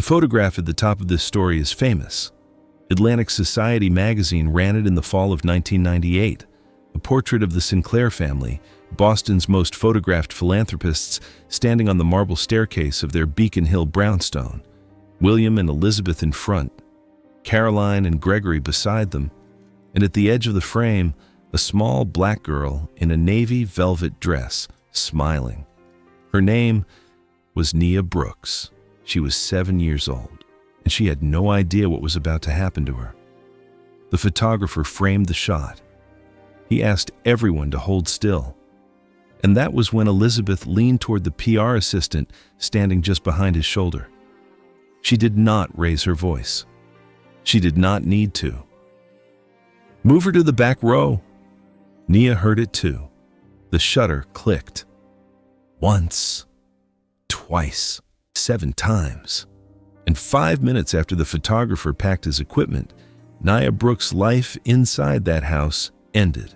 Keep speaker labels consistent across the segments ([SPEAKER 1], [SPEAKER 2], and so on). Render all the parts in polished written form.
[SPEAKER 1] photograph at the top of this story is famous. Atlantic Society magazine ran it in the fall of 1998, a portrait of the Sinclair family, Boston's most photographed philanthropists, standing on the marble staircase of their Beacon Hill brownstone, William and Elizabeth in front, Caroline and Gregory beside them, and at the edge of the frame, a small black girl in a navy velvet dress, smiling. Her name was Nia Brooks. She was 7 years old, and she had no idea what was about to happen to her. The photographer framed the shot. He asked everyone to hold still. And that was when Elizabeth leaned toward the PR assistant standing just behind his shoulder. She did not raise her voice. She did not need to. "Move her to the back row." Nia heard it too. The shutter clicked. Once, twice, 7 times. And 5 minutes after the photographer packed his equipment, Nia Brooks' life inside that house ended.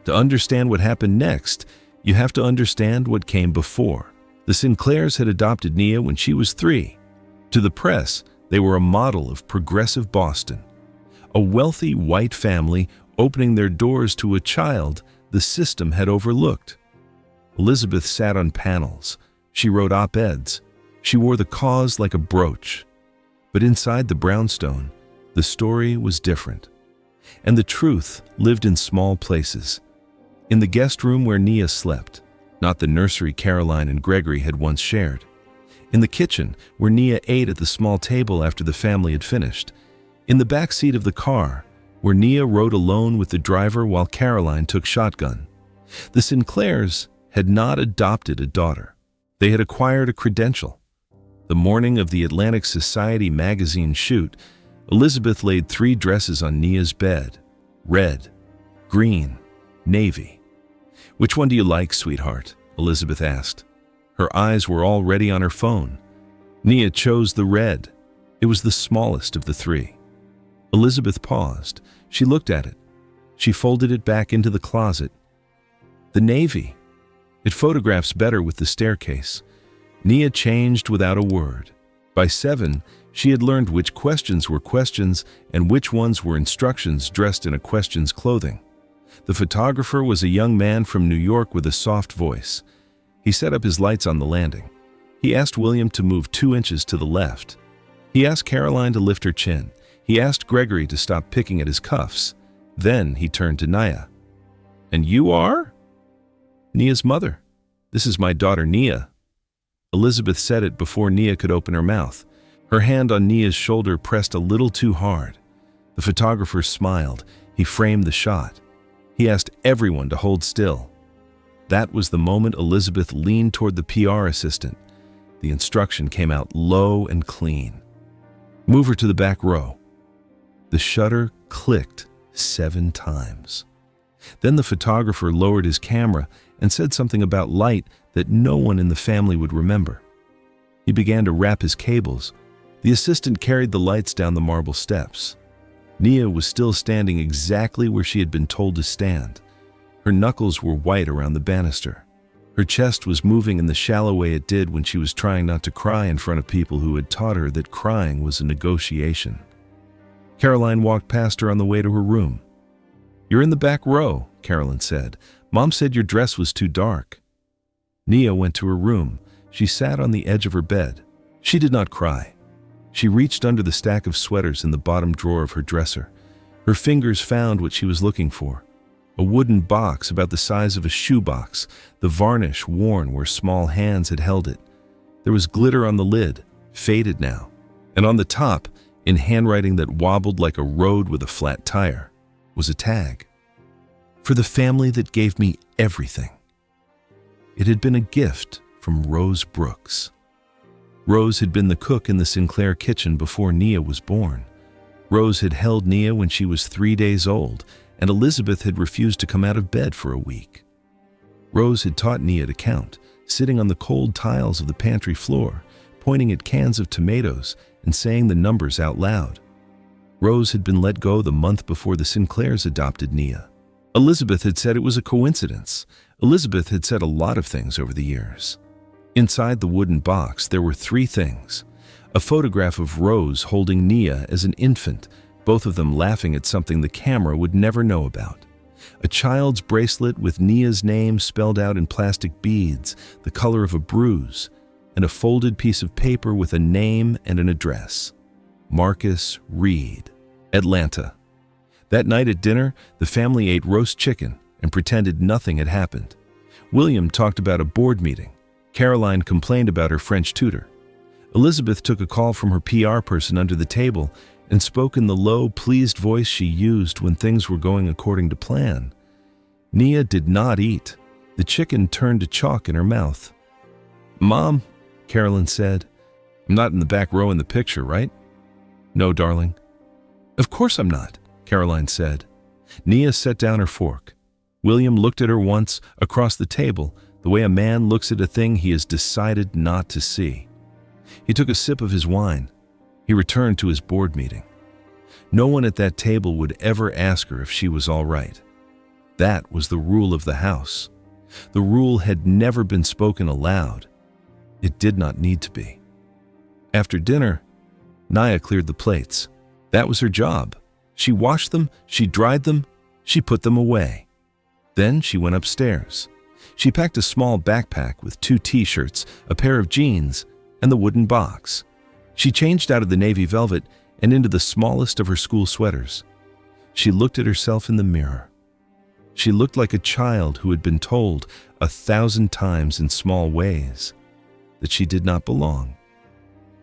[SPEAKER 1] To understand what happened next, you have to understand what came before. The Sinclairs had adopted Nia when she was 3. To the press, they were a model of progressive Boston. A wealthy white family opening their doors to a child the system had overlooked. Elizabeth sat on panels. She wrote op-eds. She wore the cause like a brooch. But inside the brownstone, the story was different. And the truth lived in small places. In the guest room where Nia slept, not the nursery Caroline and Gregory had once shared. In the kitchen where Nia ate at the small table after the family had finished. In the back seat of the car where Nia rode alone with the driver while Caroline took shotgun. The Sinclairs had not adopted a daughter. They had acquired a credential. The morning of the Atlantic Society magazine shoot, Elizabeth laid 3 dresses on Nia's bed. Red, green, navy. "Which one do you like, sweetheart?" Elizabeth asked. Her eyes were already on her phone. Nia chose the red. It was the smallest of the 3. Elizabeth paused. She looked at it. She folded it back into the closet. "The navy. It photographs better with the staircase." Nia changed without a word. By 7, she had learned which questions were questions and which ones were instructions dressed in a question's clothing. The photographer was a young man from New York with a soft voice. He set up his lights on the landing. He asked William to move 2 inches to the left. He asked Caroline to lift her chin. He asked Gregory to stop picking at his cuffs. Then he turned to Nia. "And you are?" "Nia's mother. This is my daughter, Nia." Elizabeth said it before Nia could open her mouth. Her hand on Nia's shoulder pressed a little too hard. The photographer smiled. He framed the shot. He asked everyone to hold still. That was the moment Elizabeth leaned toward the PR assistant. The instruction came out low and clean. "Move her to the back row." The shutter clicked 7 times. Then the photographer lowered his camera and said something about light that no one in the family would remember. He began to wrap his cables. The assistant carried the lights down the marble steps. Nia was still standing exactly where she had been told to stand. Her knuckles were white around the banister. Her chest was moving in the shallow way it did when she was trying not to cry in front of people who had taught her that crying was a negotiation. Caroline walked past her on the way to her room. "You're in the back row," Caroline said. "Mom said your dress was too dark." Nia went to her room. She sat on the edge of her bed. She did not cry. She reached under the stack of sweaters in the bottom drawer of her dresser. Her fingers found what she was looking for. A wooden box about the size of a shoebox, the varnish worn where small hands had held it. There was glitter on the lid, faded now, and on the top, in handwriting that wobbled like a road with a flat tire, was a tag. "For the family that gave me everything." It had been a gift from Rose Brooks. Rose had been the cook in the Sinclair kitchen before Nia was born. Rose had held Nia when she was 3 days old, and Elizabeth had refused to come out of bed for a week. Rose had taught Nia to count, sitting on the cold tiles of the pantry floor, pointing at cans of tomatoes and saying the numbers out loud. Rose had been let go the month before the Sinclairs adopted Nia. Elizabeth had said it was a coincidence. Elizabeth had said a lot of things over the years. Inside the wooden box, there were 3 things: A photograph of Rose holding Nia as an infant, both of them laughing at something the camera would never know about. A child's bracelet with Nia's name spelled out in plastic beads, the color of a bruise, and a folded piece of paper with a name and an address. Marcus Reed, Atlanta. That night at dinner, the family ate roast chicken and pretended nothing had happened. William talked about a board meeting. Caroline complained about her French tutor. Elizabeth took a call from her PR person under the table and spoke in the low, pleased voice she used when things were going according to plan. Nia did not eat. The chicken turned to chalk in her mouth. "Mom," Carolyn said, "I'm not in the back row in the picture, right?" "No, darling." "Of course I'm not," Caroline said. Nia set down her fork. William looked at her once across the table, the way a man looks at a thing he has decided not to see. He took a sip of his wine. He returned to his board meeting. No one at that table would ever ask her if she was all right. That was the rule of the house. The rule had never been spoken aloud. It did not need to be. After dinner, Nia cleared the plates. That was her job. She washed them, she dried them, she put them away. Then she went upstairs. She packed a small backpack with 2 t-shirts, a pair of jeans, and the wooden box. She changed out of the navy velvet and into the smallest of her school sweaters. She looked at herself in the mirror. She looked like a child who had been told 1,000 times in small ways that she did not belong.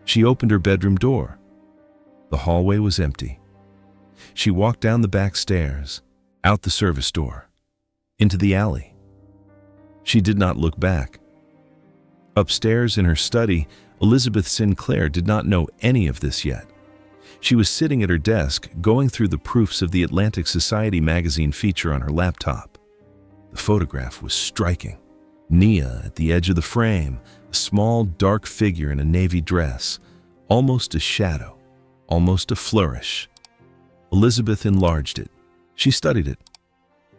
[SPEAKER 1] She opened her bedroom door. The hallway was empty. She walked down the back stairs, out the service door, into the alley. She did not look back. Upstairs in her study, Elizabeth Sinclair did not know any of this yet. She was sitting at her desk, going through the proofs of the Atlantic Society magazine feature on her laptop. The photograph was striking. Nia at the edge of the frame, a small, dark figure in a navy dress, almost a shadow, almost a flourish. Elizabeth enlarged it. She studied it.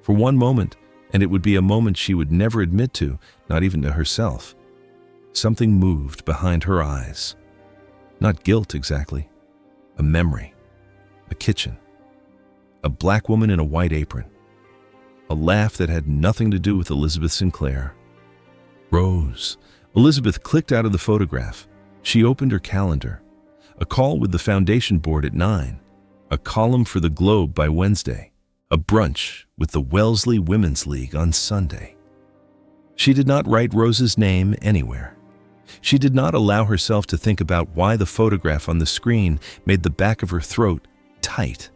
[SPEAKER 1] For one moment, and it would be a moment she would never admit to, not even to herself, something moved behind her eyes. Not guilt exactly. A memory. A kitchen. A black woman in a white apron. A laugh that had nothing to do with Elizabeth Sinclair. Rose. Elizabeth clicked out of the photograph. She opened her calendar. A call with the foundation board at 9. A column for the Globe by Wednesday. A brunch with the Wellesley Women's League on Sunday. She did not write Rose's name anywhere. She did not allow herself to think about why the photograph on the screen made the back of her throat tight.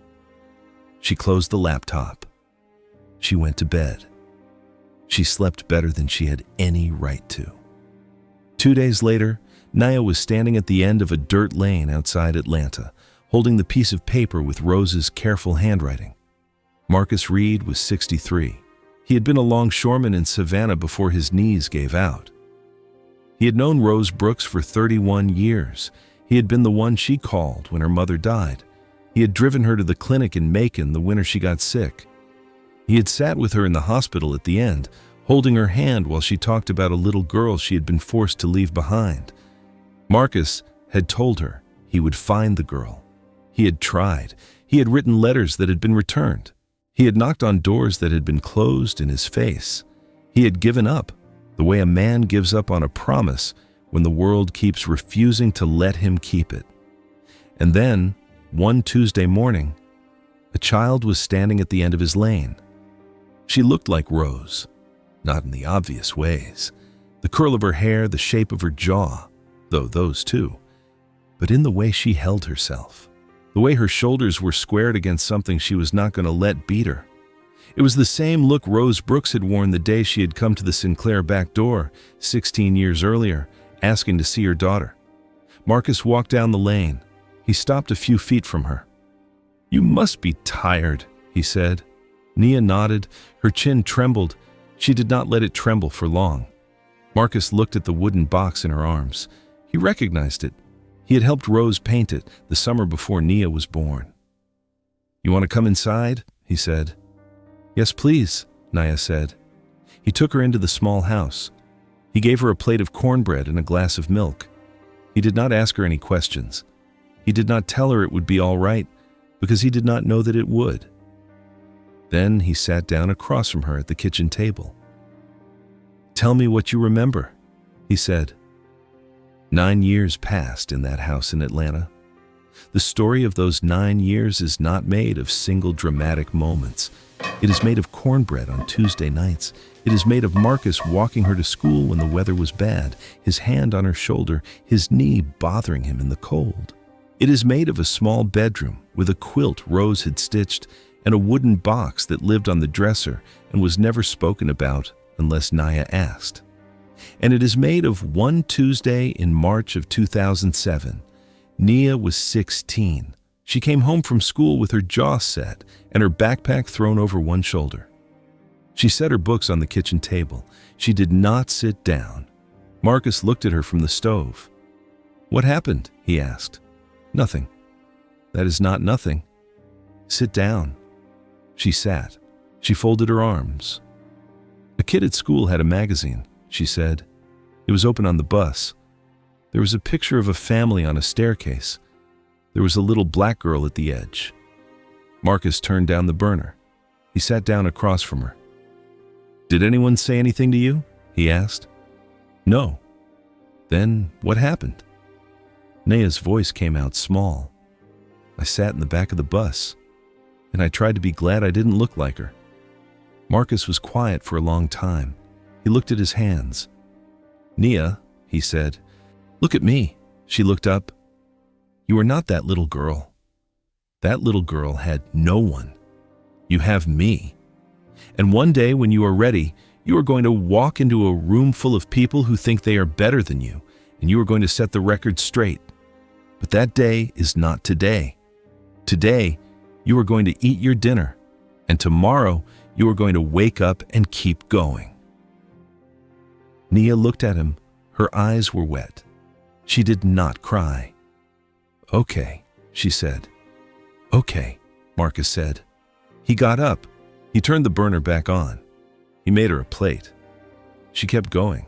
[SPEAKER 1] She closed the laptop. She went to bed. She slept better than she had any right to. 2 days later, Nia was standing at the end of a dirt lane outside Atlanta, holding the piece of paper with Rose's careful handwriting. Marcus Reed was 63. He had been a longshoreman in Savannah before his knees gave out. He had known Rose Brooks for 31 years. He had been the one she called when her mother died. He had driven her to the clinic in Macon the winter she got sick. He had sat with her in the hospital at the end, holding her hand while she talked about a little girl she had been forced to leave behind. Marcus had told her he would find the girl. He had tried. He had written letters that had been returned. He had knocked on doors that had been closed in his face. He had given up, the way a man gives up on a promise when the world keeps refusing to let him keep it. And then, one Tuesday morning, a child was standing at the end of his lane. She looked like Rose, not in the obvious ways. The curl of her hair, the shape of her jaw, though those too, but in the way she held herself. The way her shoulders were squared against something she was not going to let beat her. It was the same look Rose Brooks had worn the day she had come to the Sinclair back door 16 years earlier, asking to see her daughter. Marcus walked down the lane. He stopped a few feet from her. "You must be tired," he said. Nia nodded. Her chin trembled. She did not let it tremble for long. Marcus looked at the wooden box in her arms. He recognized it. He had helped Rose paint it the summer before Nia was born. "You want to come inside?" he said. "Yes, please," Nia said. He took her into the small house. He gave her a plate of cornbread and a glass of milk. He did not ask her any questions. He did not tell her it would be all right, because he did not know that it would. Then he sat down across from her at the kitchen table. "Tell me what you remember," he said. 9 years passed in that house in Atlanta. The story of those 9 years is not made of single dramatic moments. It is made of cornbread on Tuesday nights. It is made of Marcus walking her to school when the weather was bad, his hand on her shoulder, his knee bothering him in the cold. It is made of a small bedroom with a quilt Rose had stitched and a wooden box that lived on the dresser and was never spoken about unless Naya asked. And it is made of one Tuesday in March of 2007. Nia was 16. She came home from school with her jaw set and her backpack thrown over one shoulder. She set her books on the kitchen table. She did not sit down. Marcus looked at her from the stove. "What happened?" he asked. "Nothing." "That is not nothing." "Sit down." She sat. She folded her arms. "A kid at school had a magazine," she said. "It was open on the bus. There was a picture of a family on a staircase. There was a little black girl at the edge." Marcus turned down the burner. He sat down across from her. "Did anyone say anything to you?" he asked. "No." "Then what happened?" Naya's voice came out small. "I sat in the back of the bus, and I tried to be glad I didn't look like her." Marcus was quiet for a long time. He looked at his hands. "Nia," he said, "look at me." She looked up. "You are not that little girl. That little girl had no one. You have me. And one day when you are ready, you are going to walk into a room full of people who think they are better than you, and you are going to set the record straight. But that day is not today. Today, you are going to eat your dinner, and tomorrow you are going to wake up and keep going." Nia looked at him. Her eyes were wet. She did not cry. "Okay," she said. "Okay," Marcus said. He got up. He turned the burner back on. He made her a plate. She kept going.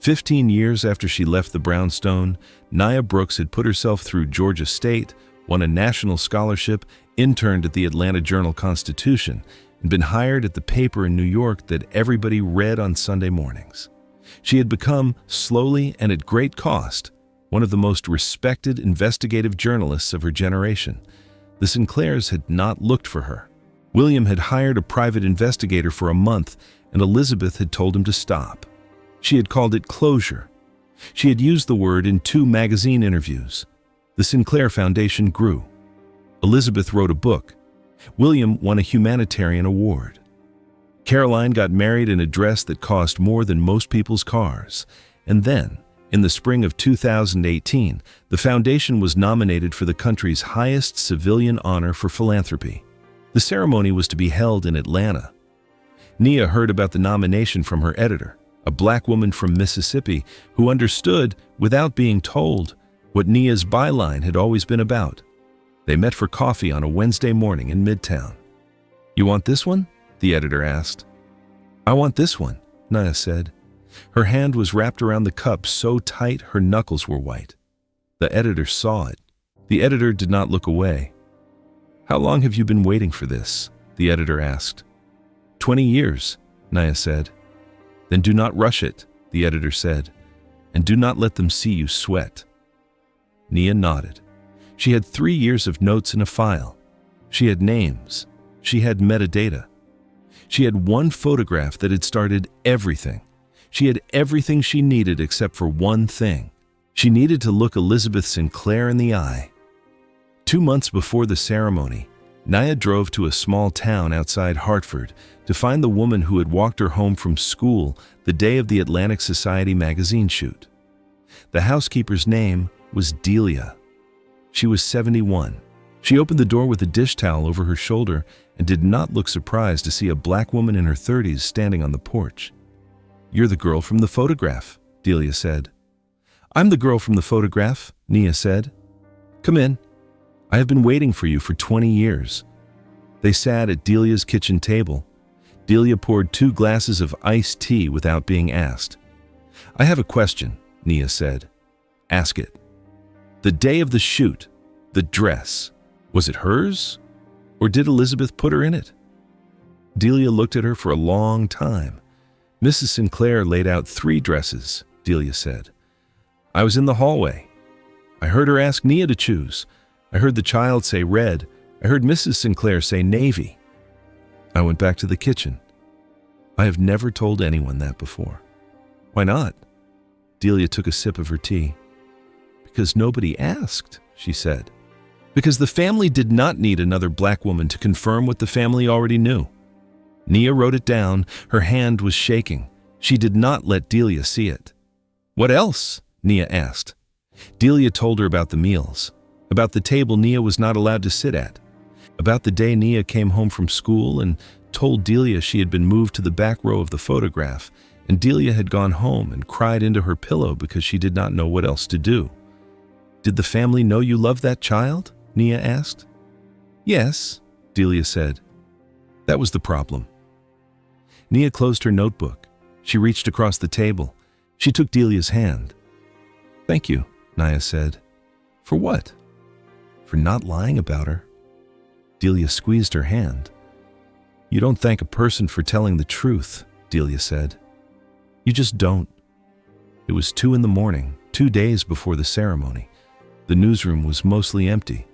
[SPEAKER 1] 15 years after she left the brownstone, Nia Brooks had put herself through Georgia State, won a national scholarship, interned at the Atlanta Journal-Constitution, and been hired at the paper in New York that everybody read on Sunday mornings. She had become, slowly and at great cost, one of the most respected investigative journalists of her generation. The Sinclairs had not looked for her. William had hired a private investigator for a month, and Elizabeth had told him to stop. She had called it closure. She had used the word in 2 magazine interviews. The Sinclair Foundation grew. Elizabeth wrote a book. William won a humanitarian award. Caroline got married in a dress that cost more than most people's cars. And then, in the spring of 2018, the foundation was nominated for the country's highest civilian honor for philanthropy. The ceremony was to be held in Atlanta. Nia heard about the nomination from her editor, a black woman from Mississippi who understood, without being told, what Nia's byline had always been about. They met for coffee on a Wednesday morning in Midtown. "You want this one?" the editor asked. "I want this one," Nia said. Her hand was wrapped around the cup so tight her knuckles were white. The editor saw it. The editor did not look away. "How long have you been waiting for this?" the editor asked. 20 years, Nia said. "Then do not rush it," the editor said, "and do not let them see you sweat." Nia nodded. She had 3 years of notes in a file. She had names. She had metadata. She had one photograph that had started everything. She had everything she needed except for one thing. She needed to look Elizabeth Sinclair in the eye. 2 months before the ceremony, Nia drove to a small town outside Hartford to find the woman who had walked her home from school the day of the Atlantic Society magazine shoot. The housekeeper's name was Delia. She was 71. She opened the door with a dish towel over her shoulder and did not look surprised to see a black woman in her 30s standing on the porch. "You're the girl from the photograph," Delia said. "I'm the girl from the photograph," Nia said. "Come in. I have been waiting for you for 20 years. They sat at Delia's kitchen table. Delia poured 2 glasses of iced tea without being asked. "I have a question," Nia said. Ask it. The day of the shoot, the dress, was it hers? Or did Elizabeth put her in it? Delia looked at her for a long time. Mrs. Sinclair laid out 3 dresses, Delia said. I was in the hallway. I heard her ask Nia to choose. I heard the child say red. I heard Mrs. Sinclair say navy. I went back to the kitchen. I have never told anyone that before. Why not? Delia took a sip of her tea. Because nobody asked, she said. Because the family did not need another black woman to confirm what the family already knew. Nia wrote it down. Her hand was shaking. She did not let Delia see it. What else? Nia asked. Delia told her about the meals, about the table Nia was not allowed to sit at, about the day Nia came home from school and told Delia she had been moved to the back row of the photograph, and Delia had gone home and cried into her pillow because she did not know what else to do. Did the family know you loved that child? Nia asked. Yes, Delia said. That was the problem. Nia closed her notebook. She reached across the table. She took Delia's hand. Thank you, Nia said. For what? For not lying about her. Delia squeezed her hand. You don't thank a person for telling the truth, Delia said. You just don't. It was 2 a.m, 2 days before the ceremony. The newsroom was mostly empty.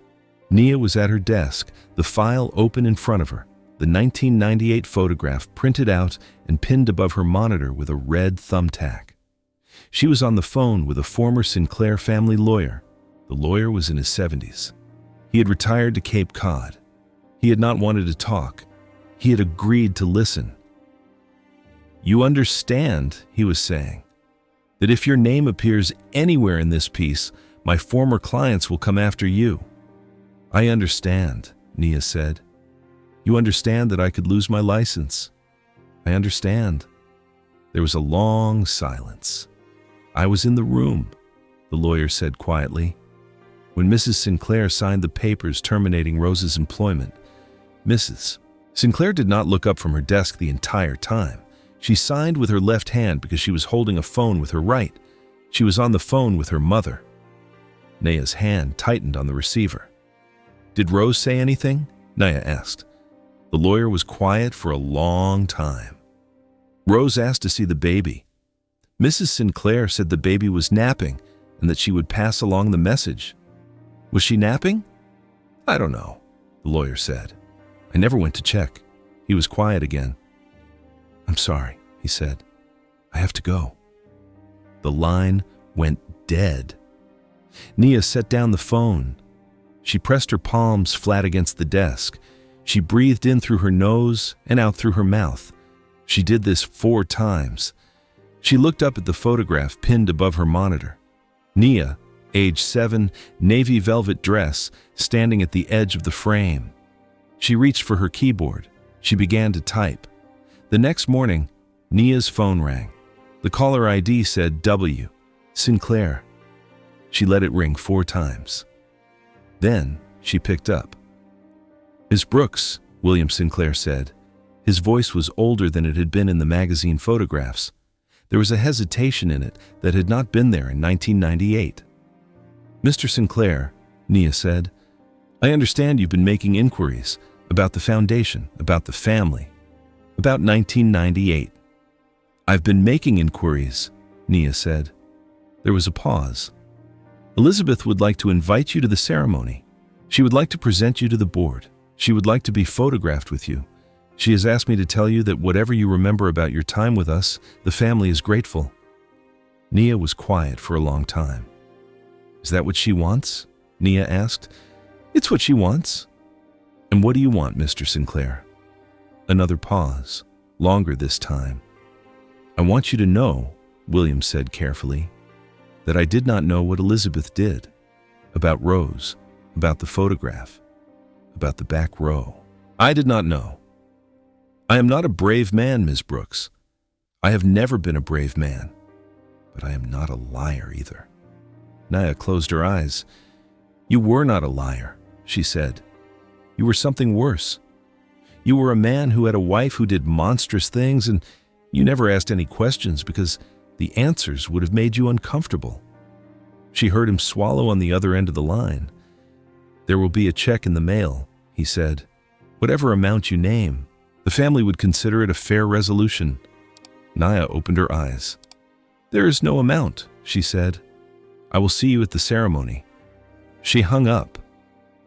[SPEAKER 1] Nia was at her desk, the file open in front of her, the 1998 photograph printed out and pinned above her monitor with a red thumbtack. She was on the phone with a former Sinclair family lawyer. The lawyer was in his 70s. He had retired to Cape Cod. He had not wanted to talk. He had agreed to listen. You understand, he was saying, that if your name appears anywhere in this piece, my former clients will come after you. I understand, Nia said. You understand that I could lose my license. I understand. There was a long silence. I was in the room, the lawyer said quietly. When Mrs. Sinclair signed the papers terminating Rose's employment, Mrs. Sinclair did not look up from her desk the entire time. She signed with her left hand because she was holding a phone with her right. She was on the phone with her mother. Nia's hand tightened on the receiver. Did Rose say anything? Nia asked. The lawyer was quiet for a long time. Rose asked to see the baby. Mrs. Sinclair said the baby was napping and that she would pass along the message. Was she napping? I don't know, the lawyer said. I never went to check. He was quiet again. I'm sorry, he said. I have to go. The line went dead. Nia set down the phone. She pressed her palms flat against the desk. She breathed in through her nose and out through her mouth. She did this 4 times. She looked up at the photograph pinned above her monitor. Nia, age 7, navy velvet dress, standing at the edge of the frame. She reached for her keyboard. She began to type. The next morning, Nia's phone rang. The caller ID said W. Sinclair. She let it ring 4 times. Then she picked up. Miss Brooks, William Sinclair said. His voice was older than it had been in the magazine photographs. There was a hesitation in it that had not been there in 1998. Mr. Sinclair, Nia said, I understand you've been making inquiries about the foundation, about the family, about 1998. I've been making inquiries, Nia said. There was a pause. Elizabeth would like to invite you to the ceremony. She would like to present you to the board. She would like to be photographed with you. She has asked me to tell you that whatever you remember about your time with us, the family is grateful. Nia was quiet for a long time. Is that what she wants? Nia asked. It's what she wants. And what do you want, Mr. Sinclair? Another pause, longer this time. I want you to know, William said carefully, that I did not know what Elizabeth did, about Rose, about the photograph, about the back row. I did not know. I am not a brave man, Ms. Brooks. I have never been a brave man, but I am not a liar either. Nia closed her eyes. You were not a liar, she said. You were something worse. You were a man who had a wife who did monstrous things, and you never asked any questions because the answers would have made you uncomfortable. She heard him swallow on the other end of the line. "There will be a check in the mail," he said. "Whatever amount you name, the family would consider it a fair resolution." Naya opened her eyes. "There is no amount," she said. "I will see you at the ceremony." She hung up.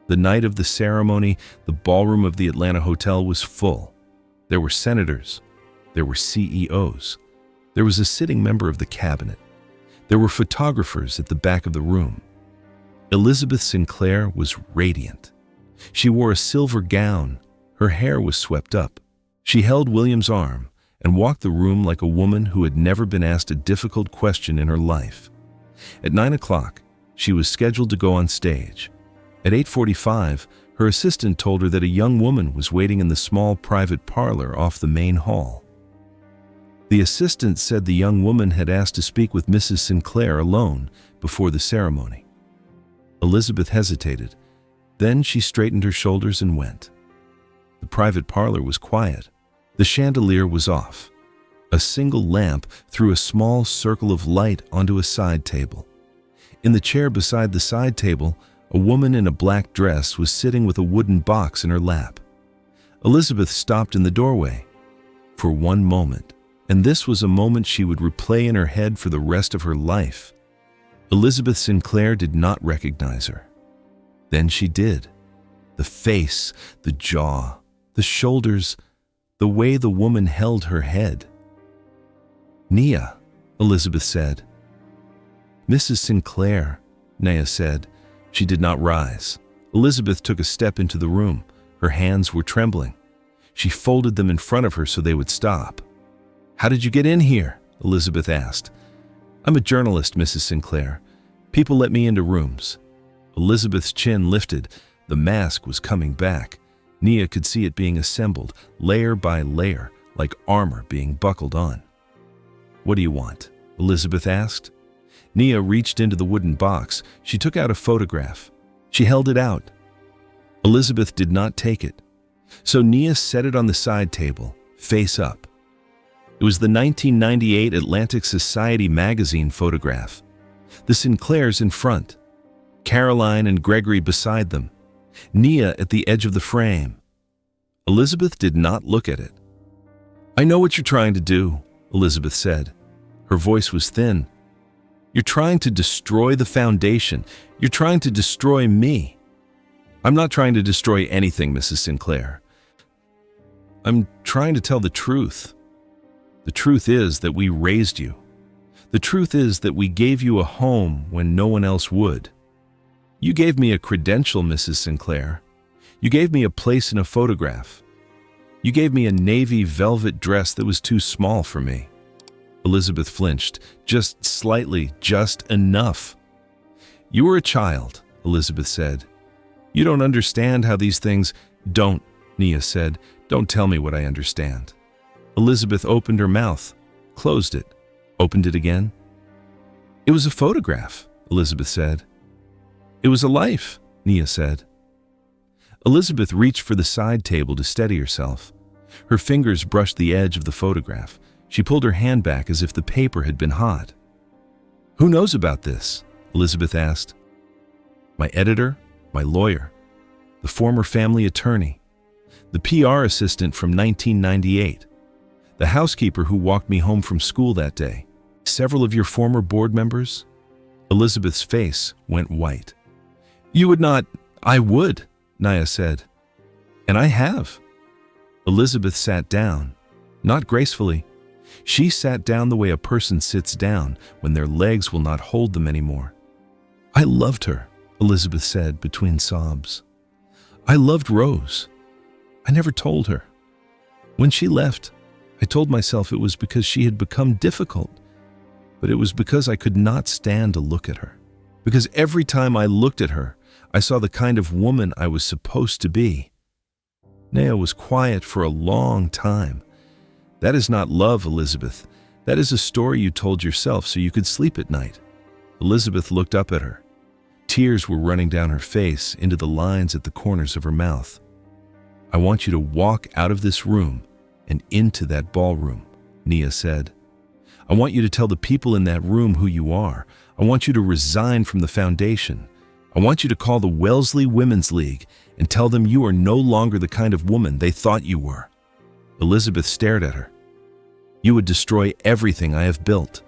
[SPEAKER 1] The night of the ceremony, the ballroom of the Atlanta hotel was full. There were senators. There were CEOs. There was a sitting member of the cabinet. There were photographers at the back of the room. Elizabeth Sinclair was radiant. She wore a silver gown. Her hair was swept up. She held William's arm and walked the room like a woman who had never been asked a difficult question in her life. At 9 o'clock, she was scheduled to go on stage. At 8:45, her assistant told her that a young woman was waiting in the small private parlor off the main hall. The assistant said the young woman had asked to speak with Mrs. Sinclair alone before the ceremony. Elizabeth hesitated. Then she straightened her shoulders and went. The private parlor was quiet. The chandelier was off. A single lamp threw a small circle of light onto a side table. In the chair beside the side table, a woman in a black dress was sitting with a wooden box in her lap. Elizabeth stopped in the doorway. For one moment, and this was a moment she would replay in her head for the rest of her life. Elizabeth Sinclair did not recognize her. Then she did. The face, the jaw, the shoulders, the way the woman held her head. "Nia," Elizabeth said. "Mrs. Sinclair," Nia said. She did not rise. Elizabeth took a step into the room. Her hands were trembling. She folded them in front of her so they would stop. "How did you get in here?" Elizabeth asked. "I'm a journalist, Mrs. Sinclair. People let me into rooms." Elizabeth's chin lifted. The mask was coming back. Nia could see it being assembled, layer by layer, like armor being buckled on. "What do you want?" Elizabeth asked. Nia reached into the wooden box. She took out a photograph. She held it out. Elizabeth did not take it. So Nia set it on the side table, face up. It was the 1998 Atlantic Society magazine photograph. The Sinclairs in front, Caroline and Gregory beside them, Nia at the edge of the frame. Elizabeth did not look at it. "I know what you're trying to do," Elizabeth said. Her voice was thin. "You're trying to destroy the foundation. You're trying to destroy me." "I'm not trying to destroy anything, Mrs. Sinclair. I'm trying to tell the truth. The truth is that we raised you. The truth is that we gave you a home when no one else would. You gave me a credential, Mrs. Sinclair. You gave me a place in a photograph. You gave me a navy velvet dress that was too small for me." Elizabeth flinched, just slightly, just enough. "You were a child," Elizabeth said. "You don't understand how these things—" "Don't," Nia said. "Don't tell me what I understand." Elizabeth opened her mouth, closed it, opened it again. "It was a photograph," Elizabeth said. "It was a life," Nia said. Elizabeth reached for the side table to steady herself. Her fingers brushed the edge of the photograph. She pulled her hand back as if the paper had been hot. "Who knows about this?" Elizabeth asked. "My editor, my lawyer, the former family attorney, the PR assistant from 1998, the housekeeper who walked me home from school that day, several of your former board members." Elizabeth's face went white. "You would not—" "I would," Nia said. "And I have." Elizabeth sat down, not gracefully. She sat down the way a person sits down when their legs will not hold them anymore. "I loved her," Elizabeth said between sobs. "I loved Rose. I never told her. When she left, I told myself it was because she had become difficult, but it was because I could not stand to look at her. Because every time I looked at her, I saw the kind of woman I was supposed to be." Nia was quiet for a long time. "That is not love, Elizabeth. That is a story you told yourself so you could sleep at night." Elizabeth looked up at her. Tears were running down her face into the lines at the corners of her mouth. "I want you to walk out of this room and into that ballroom," Nia said. "I want you to tell the people in that room who you are. I want you to resign from the foundation. I want you to call the Wellesley Women's League and tell them you are no longer the kind of woman they thought you were." Elizabeth stared at her. "You would destroy everything I have built."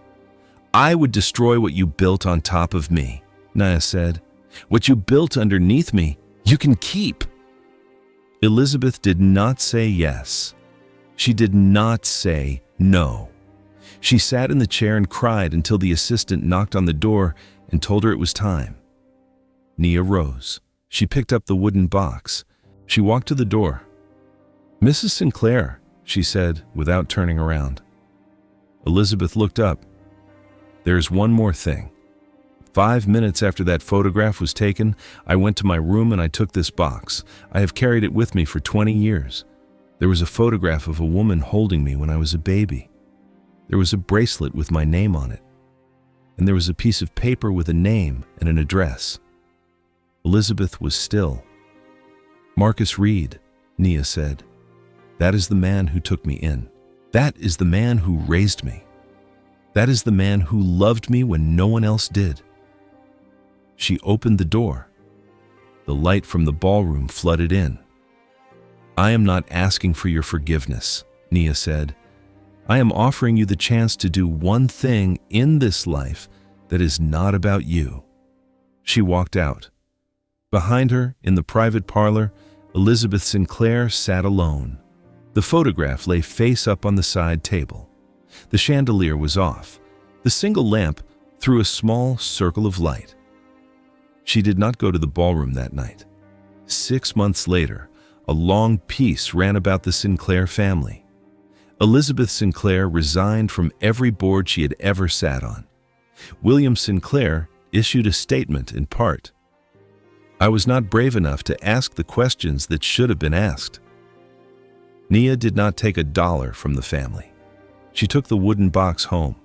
[SPEAKER 1] "I would destroy what you built on top of me," Nia said. "What you built underneath me, you can keep." Elizabeth did not say yes. She did not say no. She sat in the chair and cried until the assistant knocked on the door and told her it was time. Nia rose. She picked up the wooden box. She walked to the door. "Mrs. Sinclair," she said without turning around. Elizabeth looked up. "There's one more thing. 5 minutes after that photograph was taken, I went to my room and I took this box. I have carried it with me for 20 years. There was a photograph of a woman holding me when I was a baby. There was a bracelet with my name on it. And there was a piece of paper with a name and an address." Elizabeth was still. "Marcus Reed," Nia said. "That is the man who took me in. That is the man who raised me. That is the man who loved me when no one else did." She opened the door. The light from the ballroom flooded in. "I am not asking for your forgiveness," Nia said. "I am offering you the chance to do one thing in this life that is not about you." She walked out. Behind her, in the private parlor, Elizabeth Sinclair sat alone. The photograph lay face up on the side table. The chandelier was off. The single lamp threw a small circle of light. She did not go to the ballroom that night. 6 months later, a long peace ran about the Sinclair family. Elizabeth Sinclair resigned from every board she had ever sat on. William Sinclair issued a statement in part. "I was not brave enough to ask the questions that should have been asked." Nia did not take $1 from the family. She took the wooden box home.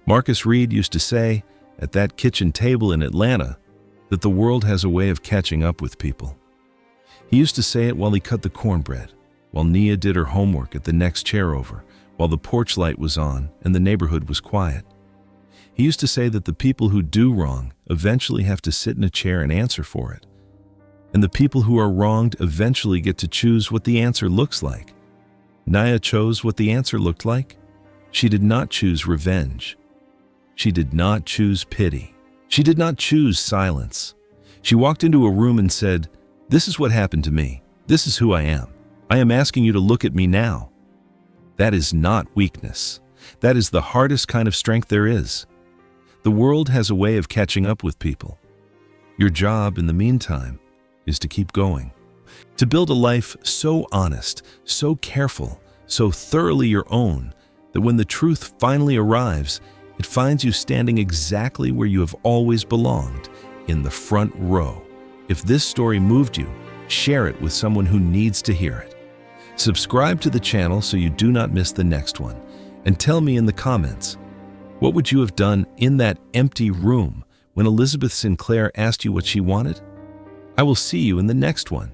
[SPEAKER 1] Marcus Reed used to say, at that kitchen table in Atlanta, that the world has a way of catching up with people. He used to say it while he cut the cornbread, while Nia did her homework at the next chair over, while the porch light was on and the neighborhood was quiet. He used to say that the people who do wrong eventually have to sit in a chair and answer for it. And the people who are wronged eventually get to choose what the answer looks like. Nia chose what the answer looked like. She did not choose revenge. She did not choose pity. She did not choose silence. She walked into a room and said, "This is what happened to me. This is who I am. I am asking you to look at me now." That is not weakness. That is the hardest kind of strength there is. The world has a way of catching up with people. Your job, in the meantime, is to keep going. To build a life so honest, so careful, so thoroughly your own, that when the truth finally arrives, it finds you standing exactly where you have always belonged, in the front row. If this story moved you, share it with someone who needs to hear it. Subscribe to the channel so you do not miss the next one. And tell me in the comments, what would you have done in that empty room when Elizabeth Sinclair asked you what she wanted? I will see you in the next one.